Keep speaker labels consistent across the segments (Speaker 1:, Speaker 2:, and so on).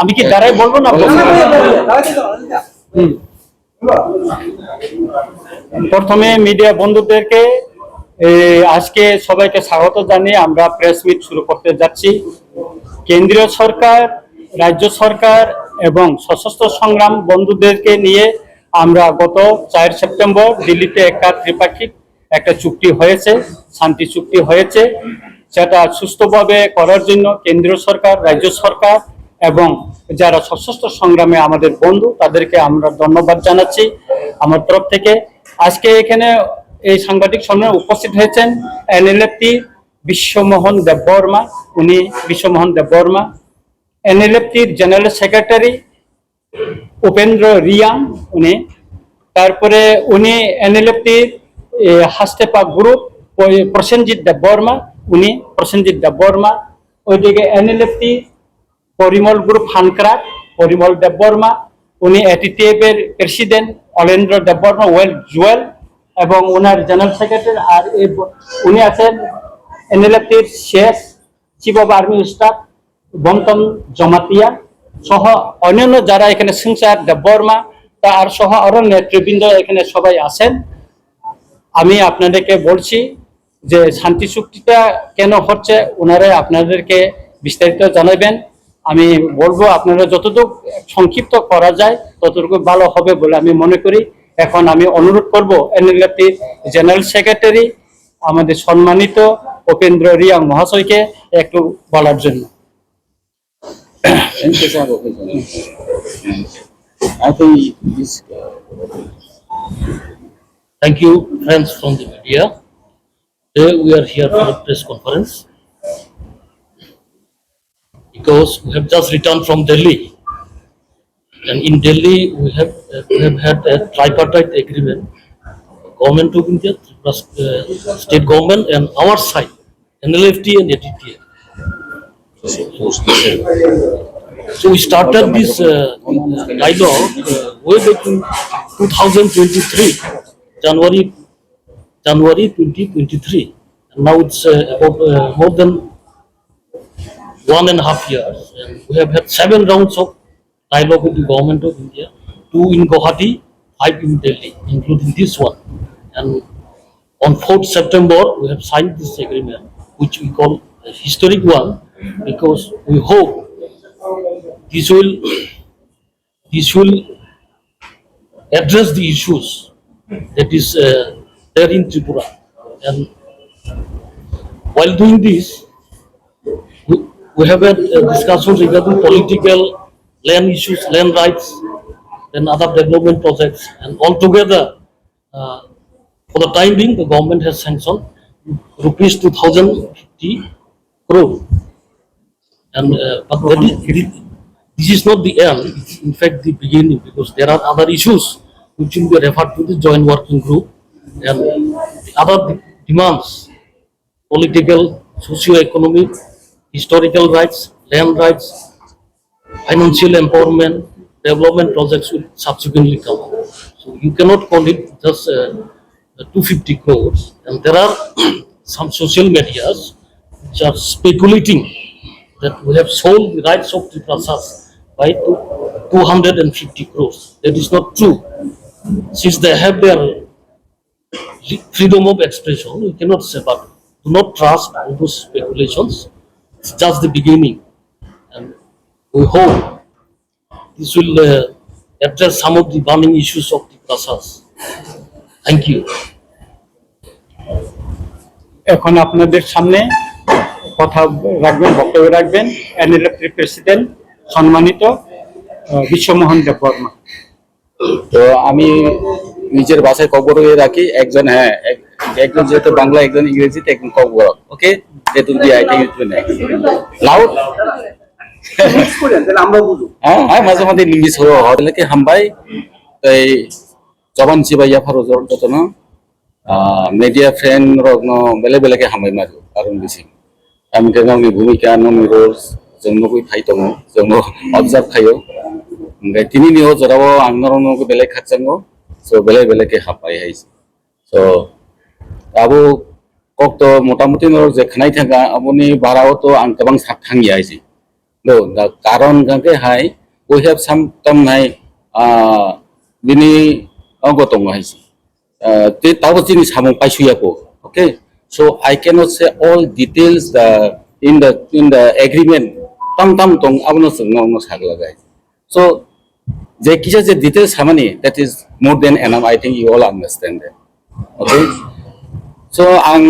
Speaker 1: আমি কি দাঁড়াই বলবো না? প্রথমে মিডিয়া বন্ধুদেরকে আজকে সবাইকে স্বাগত জানিয়ে আমরা প্রেস মিট শুরু করতে যাচ্ছি। কেন্দ্রীয় সরকার, রাজ্য সরকার এবং সশস্ত্র সংগ্রাম বন্ধুদেরকে নিয়ে আমরা গত 4 সেপ্টেম্বর দিল্লিতে একটা ত্রিপাক্ষিক একটা চুক্তি হয়েছে, শান্তি চুক্তি হয়েছে। সেটা সুস্থভাবে করার জন্য কেন্দ্রীয় সরকার, রাজ্য সরকার এবং যারা সশস্ত্র সংগ্রামে আমাদের বন্ধু তাদেরকে আমরা ধন্যবাদ জানাচ্ছি আমার তরফ থেকে। আজকে এখানে এই সাংবাদিক সম্মেলনে উপস্থিত হয়েছেন এনএলএফটি বিশ্বমোহন দেববর্মা, উনি বিশ্বমোহন দেববর্মা, এনএলএফটির জেনারেল সেক্রেটারি উপেন্দ্র রিয়াং উনি, তারপরে উনি এনএলএফটির হাস্তেপা গ্রুপ প্রসেনজিৎ দেববর্মা, উনি প্রসেনজিৎ দেববর্মা, ওইদিকে এনএলএফটি পরিমল গ্রুপ হানক্রাক পরিমল দেববর্মা, উনি এটিটিএফ এর প্রেসিডেন্ট অলেন্দ্র দেববর্মা জুয়েল এবং ওনার জেনারেল সেক্রেটারি। আর উনি আছেন এনএলএফটির শেষ chief of army staff Bantam Jamatia সহ অন্যান্য যারা এখানে সিংসার দেববর্মা আর সহ আরো নেতৃবৃন্দ এখানে সবাই আছেন। আমি আপনাদেরকে বলছি যে শান্তি চুক্তিটা কেন হচ্ছে ওনারা আপনাদেরকে বিস্তারিত জানাবেন। আমি বলবো আপনারা যতটুকু সংক্ষিপ্ত করা যায় ততটুকু ভালো হবে বলে আমি মনে করি। এখন আমি অনুরোধ করব এনএলএফটির জেনারেল সেক্রেটারি আমাদের সম্মানিত উপেন্দ্র রিয়াং মহাশয়কে একটু বলার জন্য।
Speaker 2: Thank you, friends from the media. Today we are here for a press conference because we have just returned from Delhi, and in Delhi we have had a tripartite agreement: Government of India, plus state government, and our side, NLFT and ATTF. So we started this dialogue way back in 2023, January 2023, and now it's about more than 1.5 years, and we have had 7 rounds of dialogue with the Government of India, 2 in Guwahati, 5 in Delhi, including this one. And on 4th September, we have signed this agreement, which we call a historic one, because we hope this will address the issues that is there in Tripura. And while doing this, we have had discussions regarding political, land issues, land rights, and other development projects. And altogether, for the time being, the government has sanctioned rupees 2,050 crore. And but this is not the end; it's in fact the beginning, because there are other issues which will be referred to the joint working group, and the other demands: political, socio-economic, historical rights, land rights, financial empowerment, development projects will subsequently come. So you cannot call it just 250 crores. And there are some social medias which are speculating that we have sold the rights of the Prasas by 250 crores. That is not true. Since they have their freedom of expression, we cannot say, but do not trust all those speculations. It's just the beginning. And we hope this will address some of the burning issues of the Prasas. Thank you.
Speaker 1: এখন আপনাদের সামনে কথা রাখবেন, বক্তব্য রাখবেন NLFT president সম্মানিত বিশ্বমোহন দেববর্মা।
Speaker 3: তো আমি নিজের ভাষায় খবর রাখি, একজন একজন যেহেতু বাংলা, একজন ইংরেজিতে, একজন খবর। ওকে, that will be I think it will next loud মাঝে মাঝে ইংলিশ হলে হামবাই এই জবান সিবাইয়া ফারজর যতন media friend rogno bele bele ke hamai maru arun bisi ami ke gauni bhumika nomi roles jongno koi phai tongo jongno observe khayo ngai tini ni ho jorabo angnorno ko bele khatsango so bele ke hapai hai so abo kok to motamuti nor je khnai thanga aboni barao to ang tabang sak thangi aisi no the karon gangke hai we have some tam nai bini ogotong hai si te tawo jini samung paisuya ko okay so I cannot say all details in the agreement tam tong abono sungno sagla guys so যে কিছু যে details hamani that is more than enough I think you all understand that okay so ang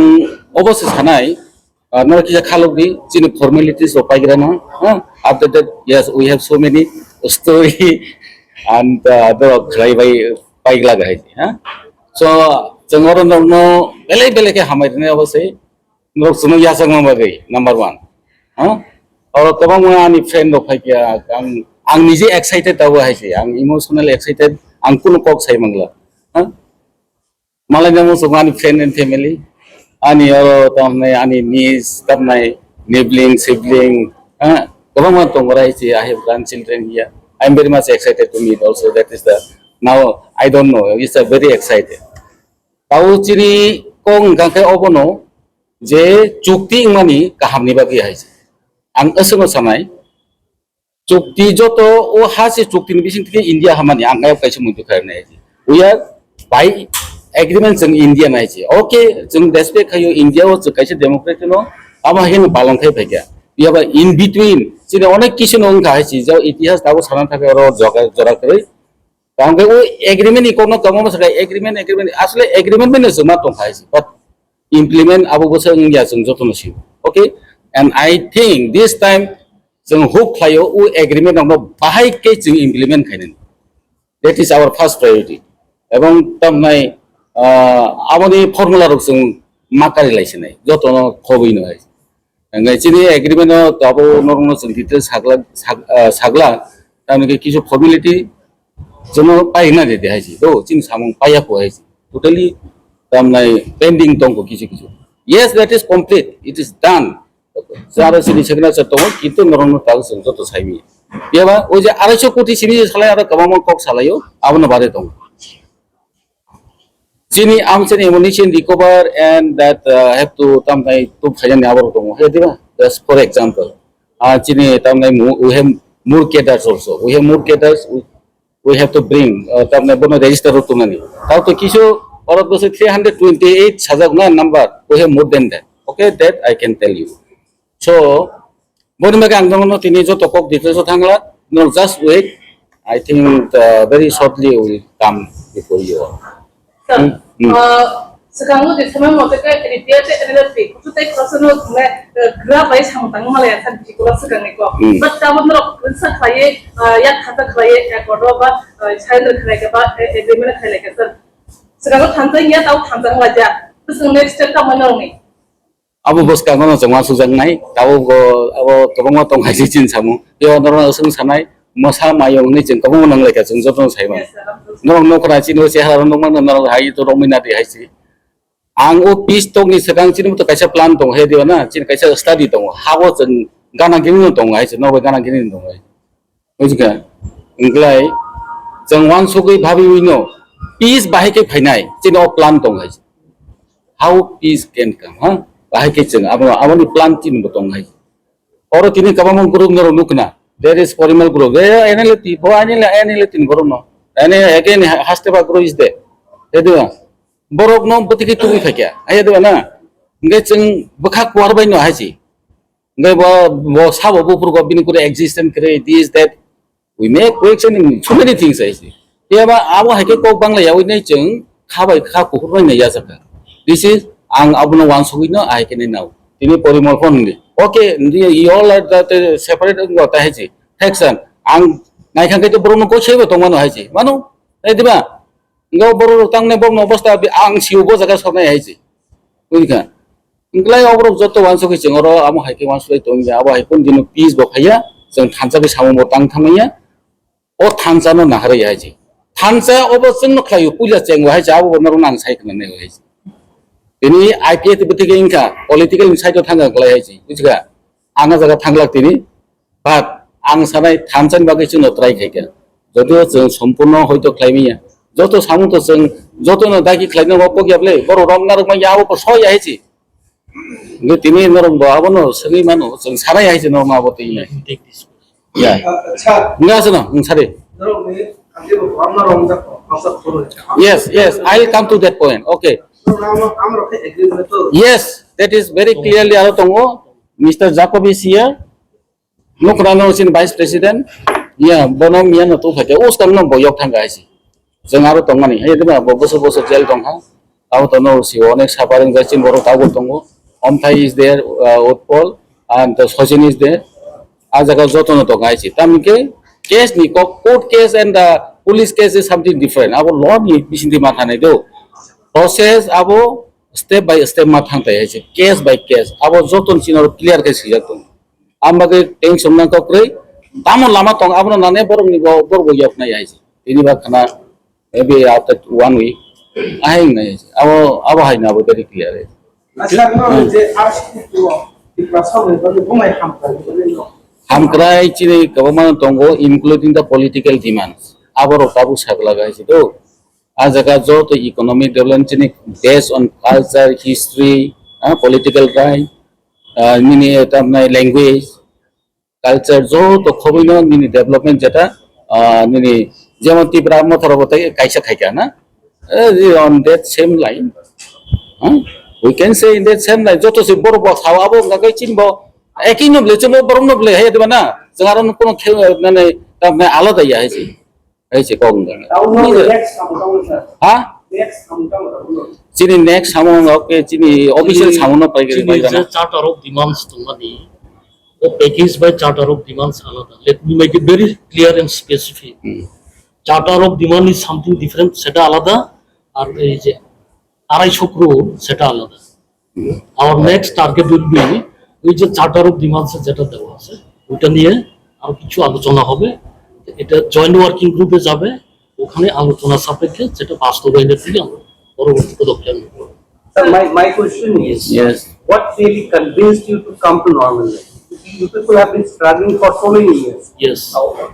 Speaker 3: obose sanai no kita khalok di chini formalities of paigrana after that yes we have so many story and the khlai bai paigla gai so jengoro no bele ke hamai ne obose no suno ya sang ma gai number 1 और कबां आंनि friend दं फाइकिया आं निजे excited दाबो हायसे आं emotional excited आं कुनु कक साइ मंगला मालाय नमो आंनि फ्रेंड एंड फैमिली आंनि तमने आंनि निस तमनाय नेबलिंग सिबलिंग कबां दं रायसे I have grandchildren here I am very much excited to meet also that is the now I don't know it's a very excited ताऊ चिनि कं गांखे अबनो जे चुक्ति मानि काहामनि बागै हायसे आं असंग सानाय चुक्ति जतो ओ हासे चुक्ति बिसिं थिके इंडिया हामानि आं गायब कायसे मुंतु खारनाय वी आर बाय एग्रीमेंट जों इंडिया नायसे ओके जों रेस्पेक्ट खायो इंडिया ओ कायसे डेमोक्रेट नो आमा हेन बालं खाय फैया बियाबा इन बिटवीन जिने अनेक किसु नं खायसे जो इतिहास दाबो साना थाखाय रो जरा करै कांगे ओ एग्रीमेंट इकोनो कमो सका एग्रीमेंट असले एग्रीमेंट में जमा तो खायसे बट इम्प्लीमेंट आबो बोसों इंडिया जों जतनो सिउ okay and I think this time जों hope खायो ओ एग्रीमेंट आव बाहाय के जों इम्प्लीमेंट खायनो that is our first priority एवं तमनाय आबोनि फर्मुला रक जों माकारि लायसनाय जतनो खबैनो हाय अंगाय चिनि एग्रीमेंट दाबो नरनो जों डिटेल्स सागला तामने किछु फर्मेलिटी जों पाइना दे हायसि तो चिन सामं पाया को हायसि टोटली तमनाय पेंडिंग दंको किछु yes that is complete it is done सारा सिनि सेगना चतो कितु नरनो ताल जों जतो साइमि बेबा ओ जे 250 कोटी सिनि सालाय आरो कबाम कक सालायो आबनो बारे दं Chini amchani ammunition recover and that have to tamnai to phajani abor dong he diba just for example chini tamnai we have more cadres also we have more cadres we have to bring tamnai bono register tunani tao to kisu orat bose 328 sajagna number we have more than that okay that I can tell you so boni maga angdong no tini jo tokok details thangla no just wait I think very shortly will come before you all.
Speaker 4: Sekarang di sana mau ke dia tu adalah fik. Itu tak kerasa nak gerak bayi sama tanggung malah yang tadi kalau sekarang ni kau. But kalau nak kerja kaya, ya kata kaya, ya korang apa, saya nak kaya apa, agreement kaya lagi sir. Sekarang thanjang ya tahu thanjang wajah. Terus next step kamu mana ni?
Speaker 3: Abu bos kamu nak jangan susah naik. Tahu abu kamu mau tong haji cin samu. Dia orang asing sanai. Masa mayong ni jeng kamu menang lagi jeng jatuh saya mah. Norong nokra cini usia haram norong norong haji tu romina di haji. Anggo pis tong ni sekarang cini tu kaisa plan tong hedi mana cini kaisa study tong. Hawa jeng gana gini tong haji. Norong gana gini tong haji. Ujga. Englai jeng wan sugi bhabi wino pis bahai ke finai cini o plan tong haji. How peace can come? Bahai ke jeng abu ni plan cini tong haji. Orang cini kamu mau guru norong nukna. There is formal group. There analytic. Bo analytic group no. And again hasteba group is there. Hedu. Borok no butiki tu ifakya. Hedu na. Ngai cheng bakha kwar bai no haji. Ngai bo sabo bo pur go bin kure existence kre this that. We make correction in so many things haji. Dia ba abo hake ko bangla ya we nei cheng khabai kha ko bai nei ya saka. This is ang abuno wan sugui no I can now. Tini porimorphon ni. Okay, you all are that separate ngota haji. Section ang naikhan ke borono ko chebo tongmano haji. Manu, diba? Ngo boro tangne bom no bosta ang siubo jaga sonai haji. Uika. Inglai obro joto wanso ke jengoro amo haike wanso tongya abo haikon dinu peace bo khaya jeng thansa ke samo mo tang thamaya o thansa no nahare haji. Thansa obo jeng no khlayu puja jeng haji abo noro nang sai kana ne haji. Ini IPA tibetike ingka political insight to thanga glai haji. Uika. Anga jaga thanglak tini but ang sanai thansan bagai जों try खायगोन जदि जों सम्पूर्ण हयतो खायमिया जतो सामु तो जों जतो न दागि खायनो बको ग्याबले बर रंगार मा याबो सय आइछि 근데 팀이 너랑 뭐 하고는 성의만은 좀 살아야지 너무 아버지 이네.
Speaker 2: We take this.
Speaker 3: 야,
Speaker 5: अच्छा
Speaker 3: 응가서는 응 살이.
Speaker 5: 여러분 안되고 아무나 롱자 방사 토론
Speaker 3: Yes, yes, I'll come to that point. Okay.
Speaker 5: আমরা এগ্রিমেন্ট তো
Speaker 3: Yes, that is very clearly aro tongo. Mr. Jacob is here. Nukrano sin Vice President. Yeah, bonom yan to phake. Us kam no boyok thang gaisi. Jeng aro tongmani. Hey deba boso jail tongha. Abo tono si onek saparing jachin boro tago tongo. Omthai is there, Utpol and Sojin is there. Ajaga jotono to gaisi. Tamike case ni court case and police case is something different. Abo law ni bisindi matha nai do. Process abo step by step mathang tai hai case by case abo joton chinor clear case jaton amage tension na kokre tamo lama tong abo nane borong ni borgo yok nai hai ini ba khana maybe after 1 week ahing nai abo hai na abo very clear hai
Speaker 5: আচ্ছা না যে আশি তো plus হবে বলে ঘুমাই হাম করে
Speaker 3: ham krai chini government tongo including the political demands aboro tabu sagla gai to ajaga jo to economic development chini based on culture history political right mini eta language culture jo to khobino mini development jeta mini jemon tibra mothorobote kaisa khaika na on that same line we can say in that same line joto se bor bo khawabo ngagai chinbo একই নবলে চলো বরং নবলে হে দেবা না যারা কোনো মানে আপনি আলাদা ইয়া হয়েছে হয়েছে কম দামে হ্যাঁ চিনি নেক্সট সামন ওকে চিনি অফিসিয়াল সামন পাইকারি পাইবা না
Speaker 2: Charter of demands to money. The package by charter of demands another. Let me make it very clear and specific. Charter of demand is something different. সেটা আলাদা আর এই যে 250 crore সেটা আলাদা. Our next target will be ওই যে charter of demands যেটা দেওয়া আছে ওইটা নিয়ে আরো কিছু আলোচনা হবে এটা জয়েন্ট ওয়ার্কিং গ্রুপে যাবে ওখানে আলোচনা সাপেক্ষে যেটা বাস্তবায়নের দিকে আমরা পরবর্তী পদক্ষেপ নেব
Speaker 6: Sir, my question is,
Speaker 3: Yes.
Speaker 6: what really convinced you to come to normal life? You people have been struggling for so many years.
Speaker 2: Yes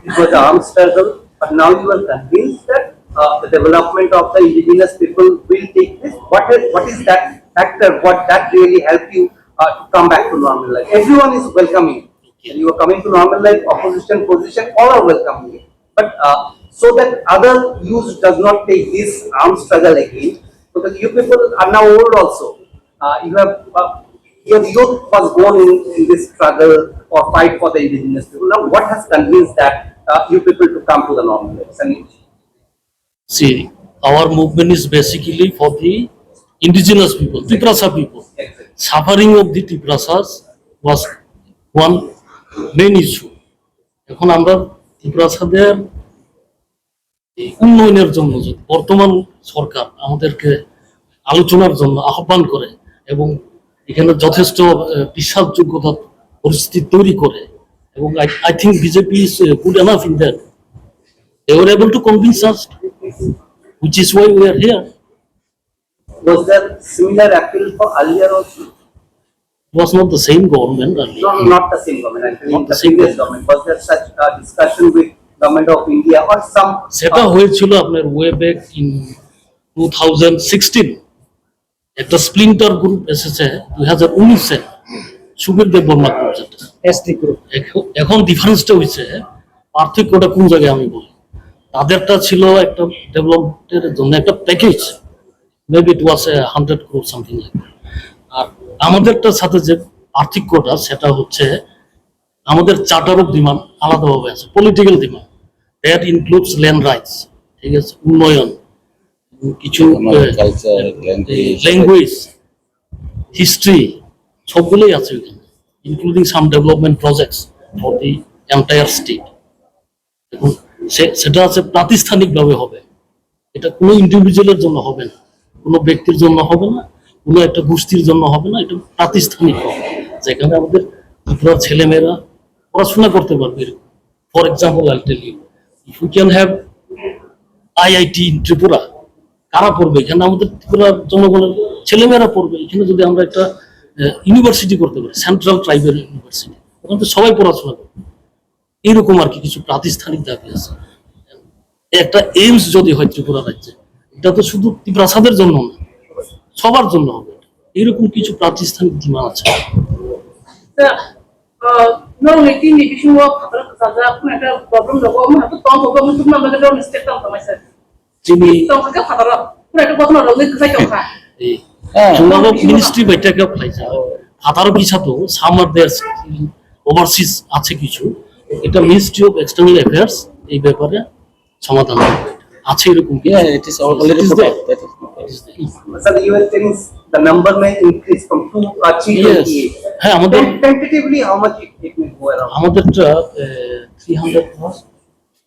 Speaker 6: It was an armed struggle, but now you are convinced that the development of the indigenous people will take place. What is that factor? What that really helped you to come back to normal life? Everyone is welcoming. You are coming to normal life, opposition, position, all are welcoming it. But so that other youth does not take this armed struggle again, because you people are now old also. You have your youth was born in this struggle or fight for the indigenous people. Now, what has convinced that you people to come to the normal life?
Speaker 2: see our movement is basically for the indigenous people Tiprasa people suffering of the Tiprasas was one main issue এখন আমরা ত্রিপুরাসাদের উন্নয়নের জন্য যদি বর্তমান সরকার আমাদেরকে আলোচনার জন্য আহ্বান করে এবং এখানে যথেষ্ট বিশ্বাসযোগ্যতা পরিস্থিতি তৈরি করে এবং I think BJP is good enough in that they were able to convince us which is why we are here.
Speaker 6: Was there similar appeal for earlier also?
Speaker 2: It was not the same government earlier.
Speaker 6: No, not the same government. Actually,
Speaker 2: Not
Speaker 6: the
Speaker 2: the same
Speaker 6: previous government. Was there such discussion with government of India or some?
Speaker 2: সেটা হয়েছিল আপনার way back in 2016 একটা splinter group এসেছে 2019-এ সুবীর দেব Varma group যেটা
Speaker 1: ST group
Speaker 2: এখন ডিফারেন্সটা হয়েছে পার্থক্যটা কোন জায়গায় আমি বলি তাদেরটা ছিল একটা ডেভেলপমেন্টের জন্য একটা package maybe it was 100 crore something like আর আমাদেরটার সাথে যে পার্থক্যটা সেটা হচ্ছে আমাদের চার্টার অফ ডিমান্ড আলাদাভাবে আছে political demand that includes land rights ঠিক আছে উন্নয়ন কিছু
Speaker 3: কালচার
Speaker 2: ল্যাঙ্গুয়েজ হিস্ট্রি সবগুলোই আছে ওইখানে including some development projects for the entire state এখন সেটা আছে প্রাতিষ্ঠানিকভাবে হবে এটা কোনো ইন্ডিভিজুয়ালের জন্য হবে না কোনো ব্যক্তির জন্য হবে না কোনো একটা গোষ্ঠীর জন্য হবে না এটা প্রাতিষ্ঠানিক হবে যেখানে আমাদের ত্রিপুরার ছেলেমেয়েরা পড়াশোনা করতে পারবে for example I tell you if you can have IIT in Tripura কারা পড়বে এখানে আমাদের ত্রিপুরার জনগণের ছেলেমেয়েরা পড়বে এখানে যদি আমরা একটা ইউনিভার্সিটি করতে পারি সেন্ট্রাল ট্রাইবেল ইউনিভার্সিটি ওখানে তো সবাই পড়াশোনা করবে এইরকম আর কি কিছু প্রাতিষ্ঠানিক দাবি আছে একটা এইমস যদি হয় ত্রিপুরা রাজ্যে এটা তো শুধু ত্রিপ্রাসাদের জন্য না সবার জন্য হবে এরকম কিছু প্রাতিষ্ঠানিক ডিমান্ড আছে।
Speaker 4: Nong itu ni bisu wa saja pun ada problem logo mah tu tong logo mah tu nama kita mistake tong sama saya.
Speaker 2: যিনি
Speaker 4: Tong kita khatar pun ada problem logo itu saya kau
Speaker 2: এই জুনাগো ministry বৈঠকে ফ্লাইছে হাতারো কিছু তো summer দেয়ার overseas আছে কিছু, এটা ministry of external affairs এই ব্যাপারে সমাধান করবে। আছে এরকম কি?
Speaker 3: Yeah, it is already put up. That is
Speaker 6: Sir, you were saying the number may increase from 328.
Speaker 2: হ্যাঁ আমাদের
Speaker 6: Tentatively, how much it may go around?
Speaker 2: আমাদেরটা 300 plus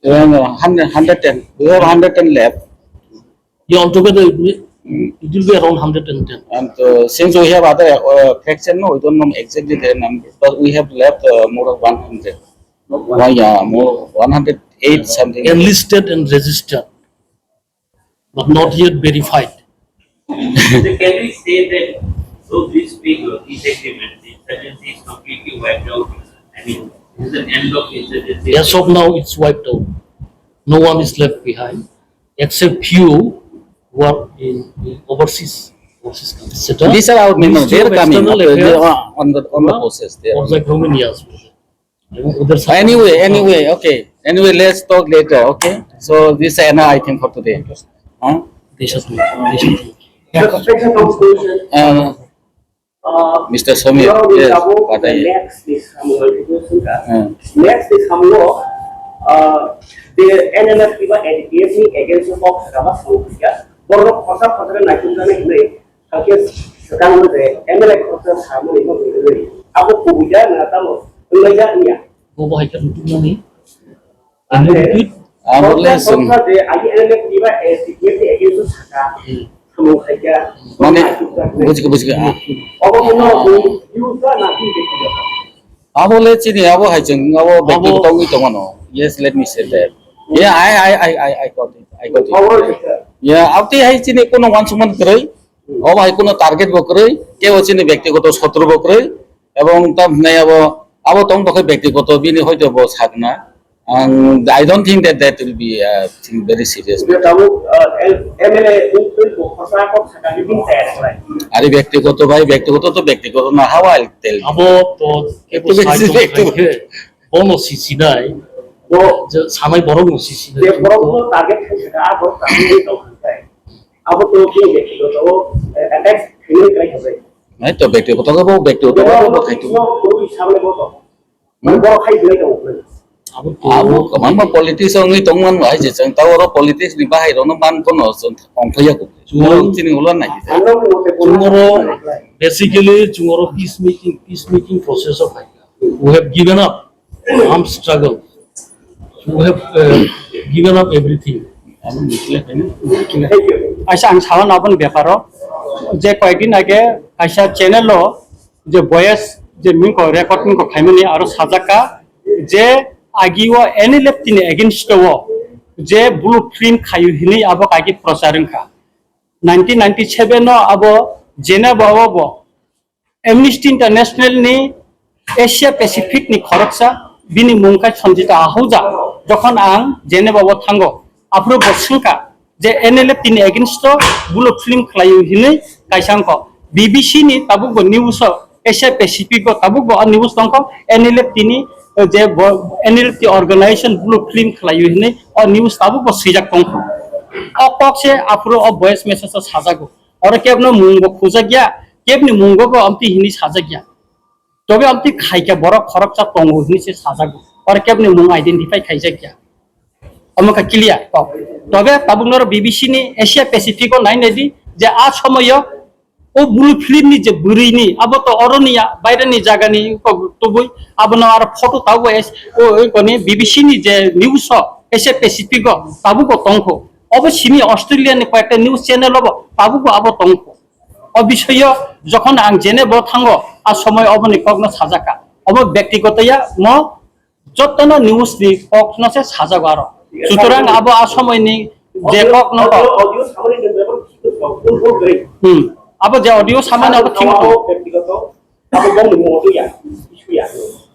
Speaker 3: around 110. We have 110 left.
Speaker 2: altogether it will be around 110.
Speaker 3: And since we have other fraction, no, we don't know exactly their number, but we have left more of 100. Yeah, more 108 something.
Speaker 2: Enlisted and registered but not yet verified.
Speaker 7: So can we say that so this figure, this agreement, the insurgency is completely wiped out? I mean, this is an end of insurgency.
Speaker 2: As of now it's wiped out, no one is left behind except few who are in overseas countries, etc.
Speaker 3: These are our members. They are coming
Speaker 2: External
Speaker 3: they
Speaker 2: affairs
Speaker 3: are on the process. They are.
Speaker 2: like Romania as well.
Speaker 3: Anyway, okay. Anyway, let's talk later. Okay. So this is enough, I think, for today. Huh?
Speaker 8: Special conclusion.
Speaker 3: Mr. Somir, yes. What I
Speaker 8: Next is
Speaker 3: uh,
Speaker 8: next is हम लोग the NMF की बात ADPF ની agency of Sabah Samudia borok kota kota naikun kami ini kakek sedang berada MLA kota Samu ini berada aku kubuja nata lo pengaja niya
Speaker 3: boleh sum.
Speaker 8: kota de agi NMF की बात ADPF की agency Sabah Samu saja
Speaker 3: Mana bujuk.
Speaker 8: अब हम user nanti देखिए
Speaker 3: Abo let sini abo hajeng abo back to tongi tongano. Yes, let me say that. Yeah, I got it.
Speaker 8: power
Speaker 3: Yeah, আপনি high চিনি কোনো ওয়ানসমান করে ও ভাই কোনো টার্গেট বকরে কেউ চিনি ব্যক্তিগত শত্রু বকরে এবং তা নাই আবো তং তখন ব্যক্তিগত বিনি হয়তো বো থাকনা I don't think that will be thing very serious.
Speaker 8: dia tahu MLA itu kota kota Sabah ini saya
Speaker 3: আরে ব্যক্তিগত ভাই ব্যক্তিগত তো ব্যক্তিগত না how I'll tell you.
Speaker 2: 아버 또
Speaker 3: 또
Speaker 2: 번호 CC나이
Speaker 8: तो
Speaker 2: 저 사나이 버럭 CC나
Speaker 8: dia perlu target sudah apa tapi itu kan apa tuh dia gitu tuh attack ini kayak gitu
Speaker 3: নাই তো ব্যক্তিগত ভাবে ব্যক্তিগত ভাবে খাইতো
Speaker 8: tuh সামনে বলো মানে বড় খাই দিলে তো
Speaker 3: abo kaman ma politics ang itongman wa je chang tawro politics ni bahai ro no man kono ongphaya ko chini ulan na ji
Speaker 8: anda mau
Speaker 2: 중어로 basically 중어로 peacemaking process of we have given up armed struggle, we have given up everything.
Speaker 1: আচ্ছা আমি সাধারণ আপন ব্যাপারও যে কয়েকদিন আগে আচ্ছা চ্যানেলও যে ভয়েস যে মিনকো রেকর্ড মিনকো খাইমনি আর সাজাকা যে আগিও এনএলএফ তিনি এগেইনস্টও যে ব্লু প্রিন্ট খাইউ হিনি আবো কাকি প্রচারংখা 1997 नो अब जेनेभाव एमनेस्टी इंटरनेशनल नि एशिया पेसिफिक नि खरकसा बिनि मुंखा सन्जिता आहुजा जखन आं जेनेभाव थांगो आफ्रो बसंका जे एनएलएफ तिनि एगेंस्ट ब्लू फिल्म खलायु हिनै काइसांको बीबीसी नि ताबुगो news Asia Pacific ताबुगो news तंको NLF तिनि जे एनएलएफ ति ऑर्गेनाइजेशन ब्लू फिल्म खलायु हिनै और न्यूज ताबुगो सिजाक तंको अपक्षे आफ्रो अब भॉइस मेसेज साजागो और केबनो मुंगो खुजा गया केबनि मुंगो को अमति हिनि साजा गया तबे अमति खाइके बरो खरकसा तंगो हिनि से साजागो और केबनि मुंग आइडेंटिफाई खाइजा गया अमका क्लियर तबे ताबुनर बीबीसी नि एशिया पेसिफिक नाइनेदि जे आ समय ओ ब्लू फिल्म नि जे बुरिनि अब तो अरनिया बायरानि जागानि तबुय आबनो आरो फोटो ताबो ओ कोनि बीबीसी नि जे न्यूज एशिया पेसिफिक ताबुको तंगो अब सिनी ऑस्ट्रेलिया नि कयेकटा न्यूज चैनल अब ताबुको अब तंगो अबिषय जखन आं जेनेभाव थांगो आ समय अबनि कग्न साजाका अब व्यक्तिगतया म जतन न्यूज नि कग्न से साजागो आरो सुतरां अब आ समय नि जे कग्न
Speaker 8: audio सामने dengan berapa
Speaker 1: अब जे ऑडियो सामान्य अब थिंग
Speaker 8: व्यक्तिगत apa bang mau tuh ya isu ya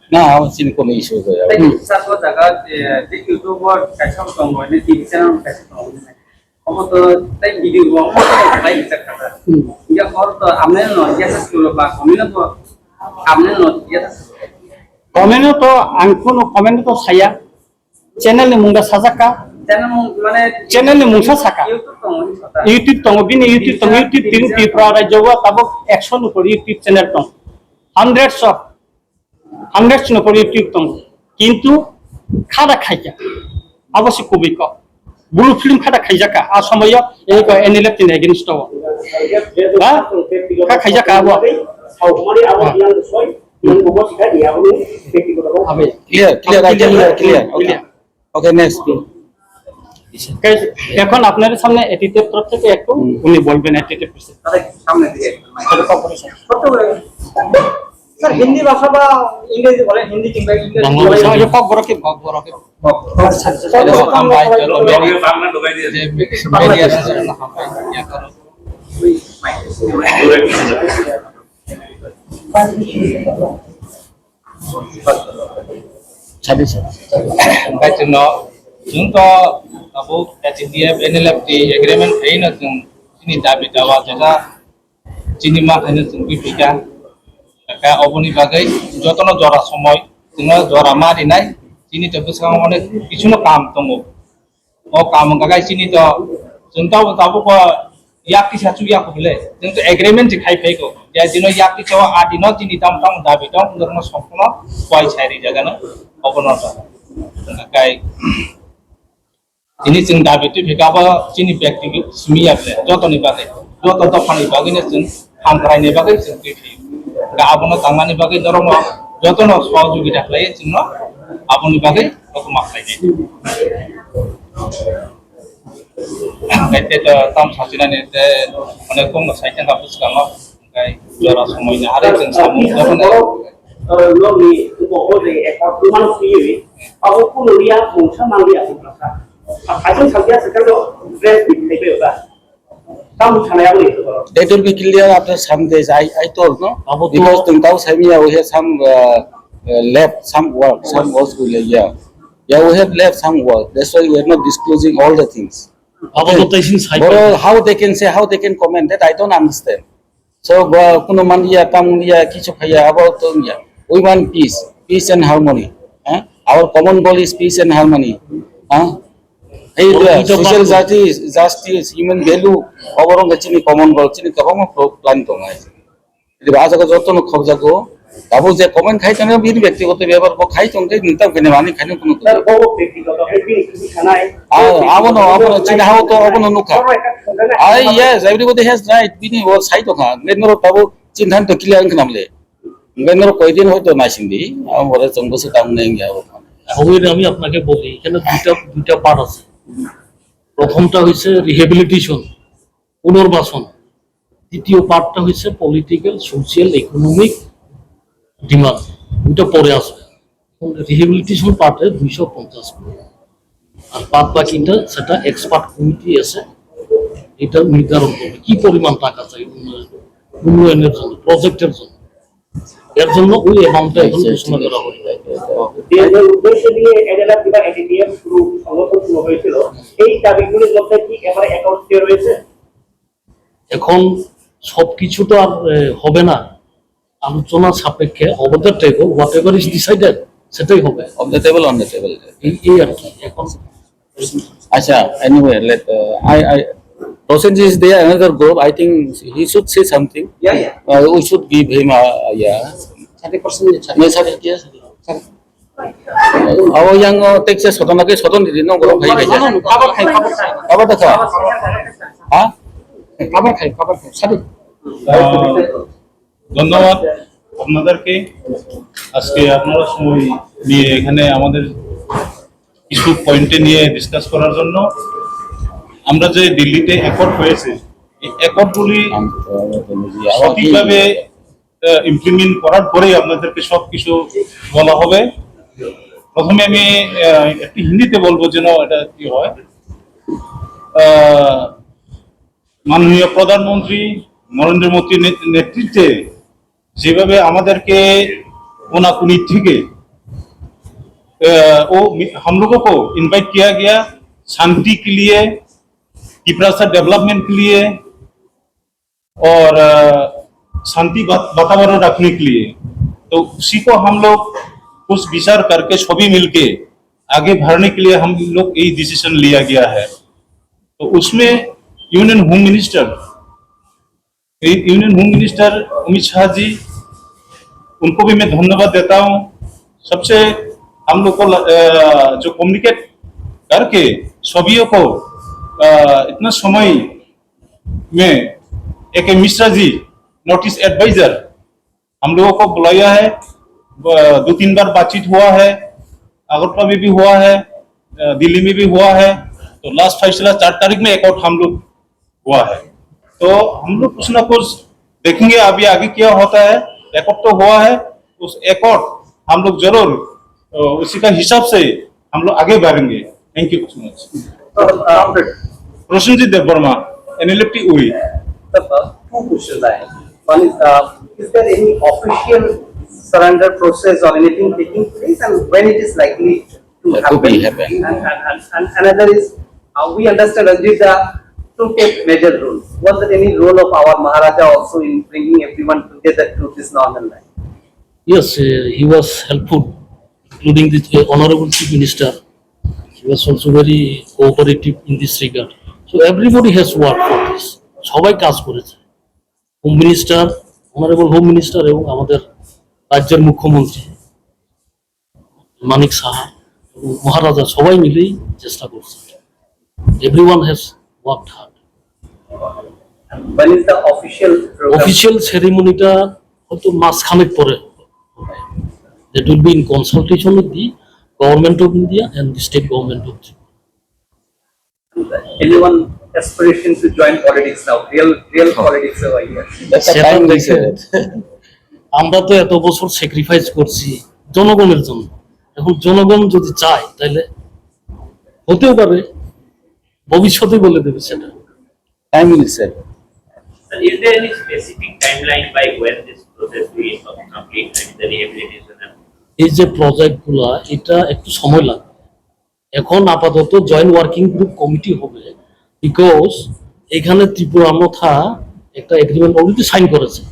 Speaker 3: na sini kono issue ko ya
Speaker 6: Satu jaga di YouTuber kasih tonggo ini TV channel kasih tonggo ini. तो तई वीडियो वो भाई bisa kata ya और तो हमने नो जैसा सुनो बा कमिनो तो हमने नो जैसा
Speaker 1: कमेन्ट तो आंखों कमेन्ट तो saya channel ni mungga sajaka
Speaker 6: channel माने
Speaker 1: channel ni mungsa saka
Speaker 6: YouTube तो नहीं पता
Speaker 1: YouTube tong bini YouTube tong YouTube tin Tripura rajya tabo 100 upor YouTube channel tong hundreds upor YouTube tong কিন্তু খাড়া খাইয়া অবশ্য খুবই কম ব্লু ফিল্ম খাড়া খাইজাকা আর সময় এই এনএলএফ তিন এগেইনস্ট খাইজাকা আবো
Speaker 8: Saumari awak yang sesuai yang bobot kan dia ini
Speaker 1: আবে
Speaker 3: clear. Okay, next.
Speaker 1: এখন আপনাদের সামনে এটিটিউড তরফ থেকে একটু উনি বলবেন এটিটিউড বিষয়ে
Speaker 6: अरे सामने दिए
Speaker 5: স্যার হিন্দি ভাষা বা ইংরেজি বলেন হিন্দি কিংবা ইংরেজি
Speaker 1: সমাজে কক বড় কি
Speaker 7: বাংলা ঢোকাই দিয়েছে
Speaker 9: Baik no, junto abu KCDF NLFT agreement ini na jung sini dapat jawab jasa sini mak ini jung pipika, kaya oboni bagai jotono jora somoy, jungno jora mari nai sini terus kamu mana isuno kam tunggu, kam kagai sini to junto tabu ko yak kisah cuci aku boleh, junto agreement dikai peko, ya jino yak kisah adino sini tam dapat dong untuk masukno kuai cari jaga no, obono to. Kayak ini jeng David itu berapa sini praktik semia bela, jodoh nih bagai, jodoh topan nih bagai nih jeng hangkrai nih bagai jeng TV, gak abon tangan nih bagai dorong jodoh no soal juga dah lagi jeng no, abon nih bagai aku maklai nih. Kayak itu tam sasiran itu, mana kong saya jangan hapus kalau kayak juara semuanya ada jeng samu dorong.
Speaker 8: lo ni bobot de ekor tuman sih aku pun lihat muncul mangga aku rasa asal saja sekarang dress di TV ba kamu sana yang itu
Speaker 3: That will be clear after some days. I told no because tentang Samia we have some left some work will yeah we have left some work. That's why we are not disclosing all the things. But how they can say how they can comment that I don't understand. So kuno mandia tamunia kicho kaya about ya. We want peace and harmony. Our common goal is peace and harmony. Social justice, human value, overall the common goal, plan to my. The Baza Zoto no Kobzago, that was a common kite and a bit of the ever kite on the Ninta Venevani kind of. I want to know how to open a nuka. Yes, everybody has right. Bini was Saitoka, Lenor Tabu, Chintan to kill Ankamle. Bengal কয়দিন হয়তো নাসিন্দি আমরা চঙ্গসে কাম নেই
Speaker 2: ওইটা আমি আপনাকে বলি এখানে দুইটা পার্ট আছে প্রথমটা হইছে রিহেবিলিটেশন পুনর্বাসন দ্বিতীয় পার্টটা হইছে পলিটিক্যাল সোশ্যাল ইকোনমিক ডিমান্ড দুটো পরে আসবে রিহেবিলিটেশন পার্টে 250 কোটি আর বাদ বাকিটা সেটা এক্সপার্ট কমিটি আছে এটা নির্ধারণ করবে কি পরিমাণ টাকা চাই উন্নয়নের জন্য প্রজেক্টের জন্য এর জন্য ওই অ্যামাউন্টটা এখন ঘোষণা করা হবে
Speaker 8: যে উদ্দেশ্য দিয়ে এডেলা কিবা এটিএম শুরু সংগঠন শুরু হয়েছিল এই দাবিগুলির মধ্যে কি এবারে অ্যাকাউন্ট ক্লিয়ার হয়েছে
Speaker 2: এখন সবকিছু তো আর হবে না আলোচনা সাপেক্ষে of the table what ever is decided সেটাই হবে
Speaker 3: of the table on the table
Speaker 2: এই আর কি এখন
Speaker 3: আচ্ছা anyway let I Prosenji is there another group. I think he should say something.
Speaker 6: Yeah.
Speaker 3: We should give him yeah. 30%. Yes, yes. Our young Texas Sotonake Soton did not go high. Cover the car. Huh? Cover. Sorry.
Speaker 10: ধন্যবাদ আপনাদেরকে আজকে আপনারা সময় নিয়ে এখানে আমাদের কিছু পয়েন্টে নিয়ে ডিসকাস করার জন্য আমরা যে দিল্লিতে অ্যাকর্ড হয়েছে এই অ্যাকর্ডগুলি সঠিকভাবে ইমপ্লিমেন্ট করার পরেই আপনাদেরকে সবকিছু বলা হবে প্রথমে আমি একটু হিন্দিতে বলবো যেন এটা কি হয় মাননীয় প্রধানমন্ত্রী নরেন্দ্র মোদীর নেতৃত্বে যেভাবে আমাদেরকে कोना-कोनी থেকে हम लोगों को इनवाइट किया गया शांति के लिए तिपरासा डेवलपमेंट के लिए और शांति वातावरण रखने के लिए, तो उसी को हम लोग कुछ विचार करके सभी मिलके आगे बढ़ने के लिए हम लोग यही डिसीजन लिया गया है। तो उसमें union home minister Amit Shah ji, उनको भी मैं धन्यवाद देता हूँ। सबसे हम लोग को जो कम्युनिकेट करके सभी को इतना समय में एक मिश्रा जी नोटिस एडवाइजर हम लोगों को बुलाया है, 2-3 बार बातचीत हुआ है, अगरतला में भी हुआ है, दिल्ली में भी हुआ है। तो लास्ट फैसला 4 तारीख में अकॉर्ड हम लोग हुआ है। तो हम लोग कुछ ना कुछ देखेंगे अभी आगे क्या होता है। अकॉर्ड तो हुआ है, उस अकॉर्ड हम लोग जरूर उसी का हिसाब से हम लोग आगे बढ़ेंगे। Thank you so much. Roshanjit Deb Barma, NLFT UI।
Speaker 6: Two questions I have. One is there any official surrender process or anything taking place, and when it is likely to happen? And another is, we understand Ajita to take major role. Was there any role of our Maharaja also in bringing everyone together to this northern line?
Speaker 2: Yes, he was helpful, including the Honorable Chief Minister. He was also very cooperative in this regard. So everybody has worked for this. সবাই কাজ করেছে। Home minister, honourable home minister এবং আমাদের রাজ্যের মুখ্যমন্ত্রী মানিক সাহা এবং মহারাজা সবাই মিলেই চেষ্টা করছে। Everyone has worked hard.
Speaker 6: When is the official program?
Speaker 2: Official সেরিমনিটা হয়তো মাসখানেক পরে হবে। That will be in consultation with the government of India and the state government of Tripura.
Speaker 6: Anyone aspiration to join politics now? Real politics over here.
Speaker 2: সেটা দেখে আমরা তো এত বছর স্যাক্রিফাইস করছি জনগণের জন্য, এখন জনগণ যদি চায় তাহলে হতেও পারে, ভবিষ্যতে বলে দেবে সেটা।
Speaker 3: Time will say.
Speaker 7: And is there any specific timeline by when this process will complete, like the rehabilitation and
Speaker 2: এই যে প্রজেক্টগুলা, এটা একটু সময় লাগবে। এখন আপাতত জয়েন্ট ওয়ার্কিং গ্রুপ কমিটি হবে, বিকজ এখানে ত্রিপুরা মথা একটা এগ্রিমেন্ট অলরেডি সাইন করেছে,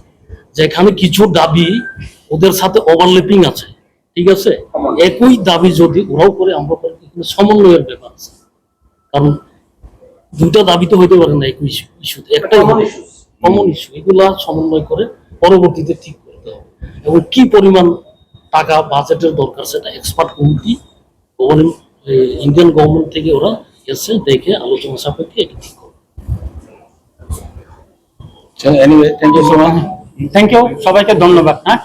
Speaker 2: যেখানে কিছু দাবি ওদের সাথে ওভারল্যাপিং আছে, ঠিক আছে। একই দাবি যদি ওরাও করে আমরা করে, এখানে সমন্বয়ের ব্যাপার আছে, কারণ দুটা দাবি তো হইতে পারে না একই ইস্যুতে, একটা কমন ইস্যু, এগুলা সমন্বয় করে পরবর্তীতে ঠিক করতে হবে। এবং কি পরিমাণ টাকা বাজেটের দরকার সেটা এক্সপার্ট কমিটি ইন্ডিয়ান গভর্নমেন্ট থেকে ওরা এসে দেখে আলোচনা সাপেক্ষে এটা ঠিক করবে।
Speaker 3: So anyway, thank you so much.
Speaker 1: Thank you, সবাইকে ধন্যবাদ। হ্যাঁ।